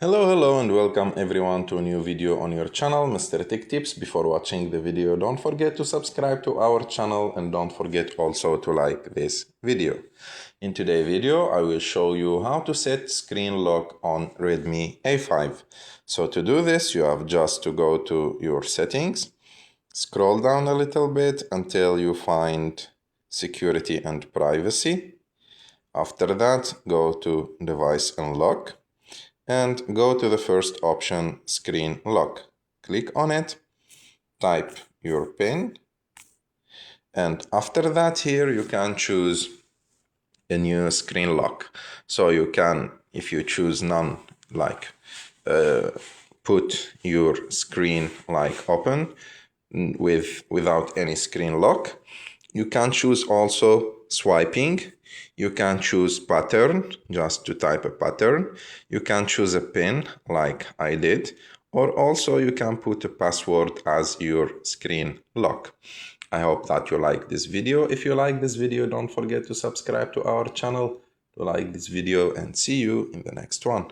Hello and welcome everyone to a new video on your channel, Mr. Tech Tips. Before watching the video, don't forget to subscribe to our channel and don't forget also to like this video. In today's video, I will show you how to set screen lock on Redmi A5. So to do this, you have just to go to your settings, scroll down a little bit until you find security and privacy. After that, go to device unlock and go to the first option, screen lock. Click on it, type your PIN, and after that here you can choose a new screen lock. So you can, if you choose none, like put your screen like open without any screen lock. You can choose also swiping. You can choose pattern, just to type a pattern. You can choose a PIN like I did, or also you can put a password as your screen lock. I hope that you like this video. If you like this video, don't forget to subscribe to our channel, to like this video, and see you in the next one.